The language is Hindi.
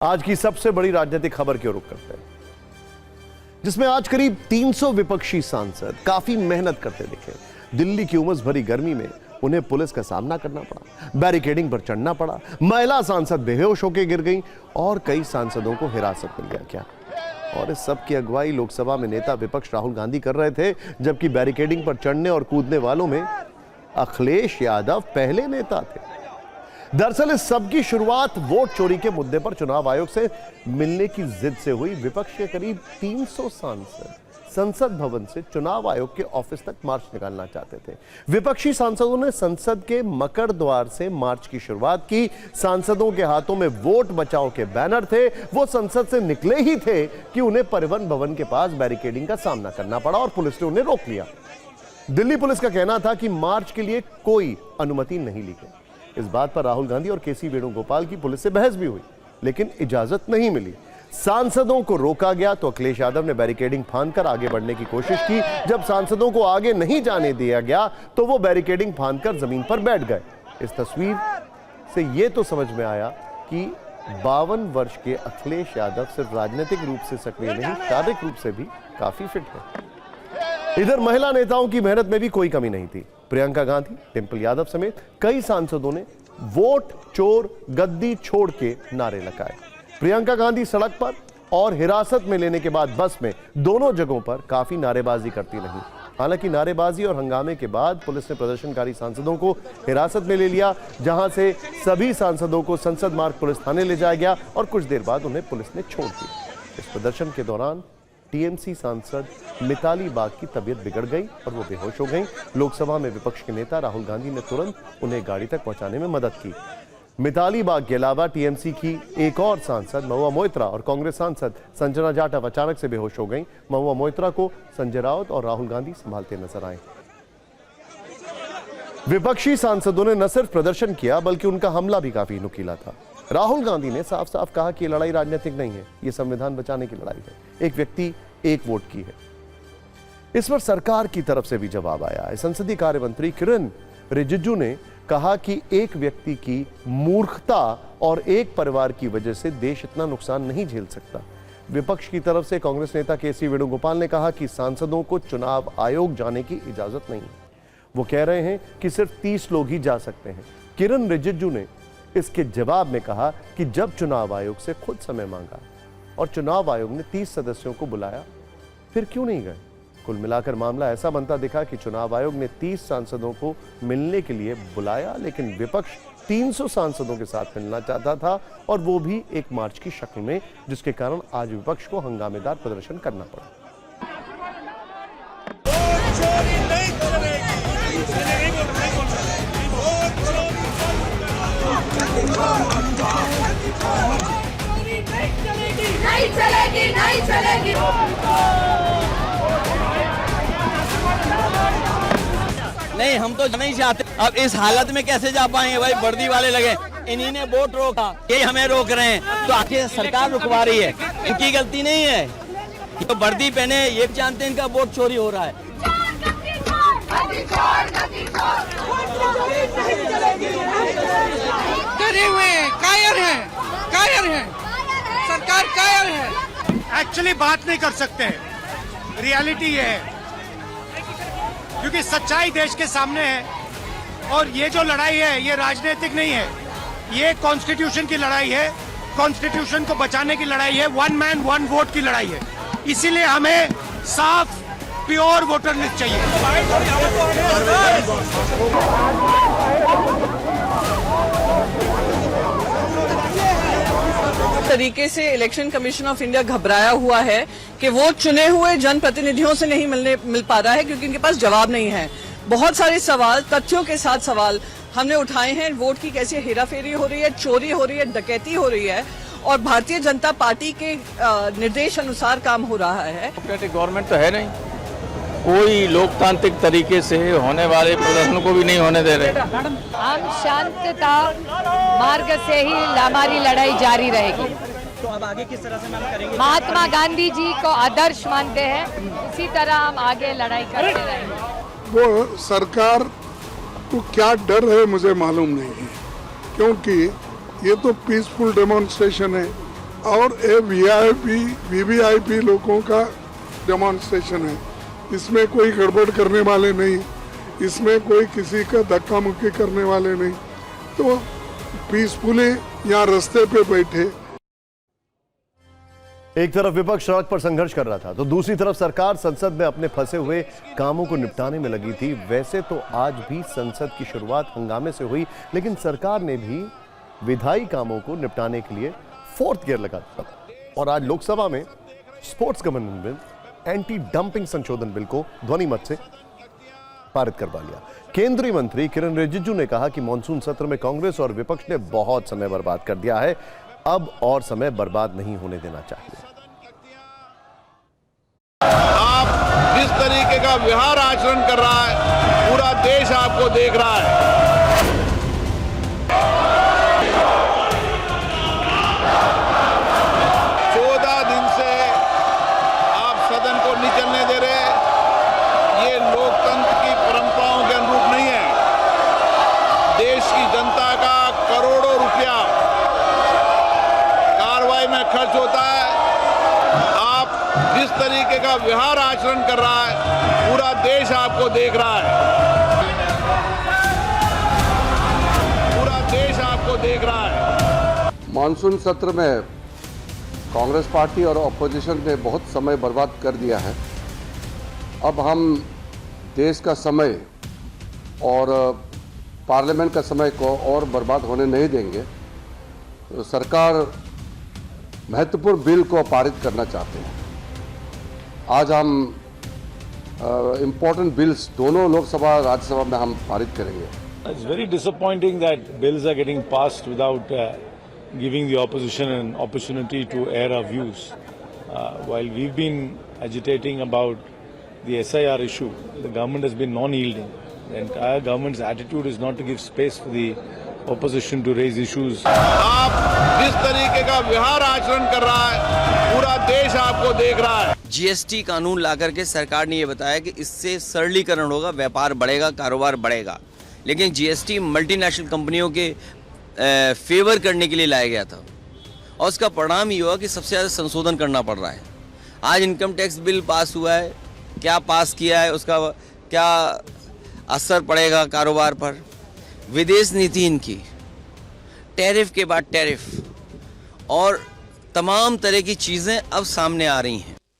आज की सबसे बड़ी राजनीतिक खबर की ओर रुख करते हैं, जिसमें आज करीब 300 विपक्षी सांसद काफी मेहनत करते दिखे। दिल्ली की उमस भरी गर्मी में उन्हें पुलिस का सामना करना पड़ा, बैरिकेडिंग पर चढ़ना पड़ा, महिला सांसद बेहोश होकर गिर गईं और कई सांसदों को हिरासत में लिया गया। और इस सब की अगुवाई लोकसभा में नेता विपक्ष राहुल गांधी कर रहे थे, जबकि बैरिकेडिंग पर चढ़ने और कूदने वालों में अखिलेश यादव पहले नेता थे। दरअसल इस सब की शुरुआत वोट चोरी के मुद्दे पर चुनाव आयोग से मिलने की जिद से हुई। विपक्ष के करीब 300 सांसद संसद भवन से चुनाव आयोग के ऑफिस तक मार्च निकालना चाहते थे। विपक्षी सांसदों ने संसद के मकर द्वार से मार्च की शुरुआत की। सांसदों के हाथों में वोट बचाओ के बैनर थे। वो संसद से निकले ही थे कि उन्हें परिवहन भवन के पास बैरिकेडिंग का सामना करना पड़ा और पुलिस ने उन्हें रोक लिया। दिल्ली पुलिस का कहना था कि मार्च के लिए कोई अनुमति नहीं ली गई। इस बात पर राहुल गांधी और केसी वेणुगोपाल की पुलिस से बहस भी हुई, लेकिन इजाजत नहीं मिली। सांसदों को रोका गया तो अखिलेश यादव ने बैरिकेडिंग फांदकर आगे बढ़ने की कोशिश की। जब सांसदों को आगे नहीं जाने दिया गया तो वो बैरिकेडिंग फांदकर जमीन पर बैठ गए। इस तस्वीर से यह तो समझ में आया कि 52 वर्ष के अखिलेश यादव सिर्फ राजनीतिक रूप से सक्रिय नहीं, शारीरिक रूप से भी काफी फिट है। इधर महिला नेताओं की मेहनत में भी कोई कमी नहीं थी। प्रियंका गांधी, डिंपल यादव समेत कई सांसदों ने वोट चोर गद्दी छोड़ के नारे लगाए। प्रियंका गांधी सड़क पर और हिरासत में लेने के बाद बस में, दोनों जगहों पर काफी नारेबाजी करती रही। हालांकि नारेबाजी और हंगामे के बाद पुलिस ने प्रदर्शनकारी सांसदों को हिरासत में ले लिया, जहां से सभी सांसदों को संसद मार्ग पुलिस थाने ले जाया गया और कुछ देर बाद उन्हें पुलिस ने छोड़ दिया। इस प्रदर्शन के दौरान टीएमसी सांसद मिताली बाग की तबीयत बिगड़ गई और वो बेहोश हो गईं। लोकसभा में विपक्ष के नेता राहुल गांधी ने तुरंत उन्हें गाड़ी तक पहुंचाने में मदद की। मिताली बाग के अलावा टीएमसी की एक और सांसद महुआ मोइत्रा और कांग्रेस सांसद संजना जाटव अचानक से बेहोश हो गईं। महुआ मोइत्रा को संजय राउत और राहुल गांधी संभालते नजर आए। विपक्षी सांसदों ने न सिर्फ प्रदर्शन किया, बल्कि उनका हमला भी काफी नुकीला था। राहुल गांधी ने साफ साफ कहा कि ये लड़ाई राजनीतिक नहीं है, ये संविधान बचाने की लड़ाई है। एक व्यक्ति एक वोट की है। इस पर सरकार की तरफ से भी जवाब आया है। संसदीय कार्य मंत्री किरण रिजिजू ने कहा कि एक व्यक्ति की मूर्खता और एक परिवार की वजह से देश इतना नुकसान नहीं झेल सकता। विपक्ष की तरफ से कांग्रेस नेता केसी वेणुगोपाल ने कहा कि सांसदों को चुनाव आयोग जाने की इजाजत नहीं है। वो कह रहे हैं कि सिर्फ 30 लोग ही जा सकते हैं। किरण रिजिजू ने इसके जवाब में कहा कि जब चुनाव आयोग से खुद समय मांगा और चुनाव आयोग ने 30 सदस्यों को बुलाया, फिर क्यों नहीं गए? कुल मिलाकर मामला ऐसा बनता दिखा कि चुनाव आयोग ने 30 सांसदों को मिलने के लिए बुलाया, लेकिन विपक्ष 300 सांसदों के साथ मिलना चाहता था और वो भी एक मार्च की शक्ल में, जिसके कारण आज विपक्ष को हंगामेदार प्रदर्शन करना पड़ा। नहीं चलेगी। नहीं, हम तो नहीं चाहते। अब इस हालत में कैसे जा पाएंगे भाई? वर्दी वाले लगे, इन्हीं ने वोट रोका, ये हमें रोक रहे हैं, तो आखिर सरकार रुकवा रही है, इनकी गलती नहीं है। तो वर्दी पहने ये जानते हैं इनका वोट चोरी हो रहा है। डरे हुए हैं, कायर हैं, सरकार कायर है। एक्चुअली बात नहीं कर सकते, रियलिटी ये है, क्योंकि सच्चाई देश के सामने है और ये जो लड़ाई है ये राजनीतिक नहीं है, ये कॉन्स्टिट्यूशन की लड़ाई है, कॉन्स्टिट्यूशन को बचाने की लड़ाई है, वन मैन वन वोट की लड़ाई है। इसीलिए हमें साफ प्योर वोटर लिस्ट चाहिए। तरीके से इलेक्शन कमीशन ऑफ इंडिया घबराया हुआ है कि वो चुने हुए जनप्रतिनिधियों से नहीं मिल पा रहा है, क्योंकि उनके पास जवाब नहीं है। बहुत सारे सवाल, तथ्यों के साथ सवाल हमने उठाए हैं। वोट की कैसे हेराफेरी हो रही है, चोरी हो रही है, डकैती हो रही है और भारतीय जनता पार्टी के निर्देश अनुसार काम हो रहा है। डेमोक्रेटिक गवर्नमेंट तो है नहीं, कोई लोकतांत्रिक तरीके से होने वाले प्रदर्शन को भी नहीं होने दे रहे। हम शांतता मार्ग से ही हमारी लड़ाई जारी रहेगी। तो अब आगे किस तरह से मैम करेंगे? महात्मा गांधी जी को आदर्श मानते हैं, इसी तरह हम आगे लड़ाई करते रहेंगे। वो सरकार को क्या डर है मुझे मालूम नहीं है, क्योंकि ये तो पीसफुल डेमोन्स्ट्रेशन है, और ये वीवीआईपी लोगों का डेमोन्स्ट्रेशन है। इसमें कोई गड़बड़ करने वाले नहीं, इसमें कोई किसी का धक्का मुक्की करने वाले नहीं, तो पीसफुली यहाँ रास्ते पे बैठे। एक तरफ विपक्ष सड़क पर संघर्ष कर रहा था तो दूसरी तरफ सरकार संसद में अपने फंसे हुए कामों को निपटाने में लगी थी। वैसे तो आज भी संसद की शुरुआत हंगामे से हुई, लेकिन सरकार ने भी विधायी कामों को निपटाने के लिए फोर्थ गियर लगा दिया और आज लोकसभा में sports governance bill, anti dumping संशोधन बिल को ध्वनि मत से पारित करवा लिया। केंद्रीय मंत्री किरण रिजिजू ने कहा कि मॉनसून सत्र में कांग्रेस और विपक्ष ने बहुत समय बर्बाद कर दिया है, अब और समय बर्बाद नहीं होने देना चाहिए। आप जिस तरीके का व्यवहार आचरण कर रहा है, पूरा देश आपको देख रहा है। 14 दिन से आप सदन को नहीं चलने दे रहे। ये लोकतंत्र की परंपराओं के अनुरूप नहीं है। देश की जनता का करोड़ों रुपया कार्रवाई में खर्च होता है। आप जिस तरीके का व्यवहार आचरण कर रहा है, पूरा देश आपको देख रहा है। पूरा देश आपको देख रहा है। मानसून सत्र में कांग्रेस पार्टी और अपोजिशन ने बहुत समय बर्बाद कर दिया है। अब हम देश का समय और पार्लियामेंट का समय को और बर्बाद होने नहीं देंगे। तो सरकार महत्वपूर्ण बिल को पारित करना चाहते हैं। आज हम इम्पोर्टेंट बिल्स दोनों लोकसभा राज्यसभा में हम पारित करेंगे। It's very disappointing that bills are getting passed without giving the opposition an opportunity to air our views. While we've been agitating about the SIR issue, the government has been non-yielding. The entire government's attitude is not to give space for the opposition to raise issues. आप जिस तरीके का व्यवहार आचरण कर रहा है, पूरा देश आपको देख रहा है। जीएसटी कानून लाकर के सरकार ने ये बताया कि इससे सरलीकरण होगा, व्यापार बढ़ेगा, कारोबार बढ़ेगा। लेकिन जीएसटी मल्टीनेशनल कंपनियों के फेवर करने के लिए लाया गया था और उसका परिणाम ये हुआ कि सबसे ज़्यादा संशोधन करना पड़ रहा है। आज इनकम टैक्स बिल पास हुआ है, क्या पास किया है, उसका क्या असर पड़ेगा कारोबार पर। विदेश नीति इनकी, टैरिफ के बाद टैरिफ और तमाम तरह की चीज़ें अब सामने आ रही हैं।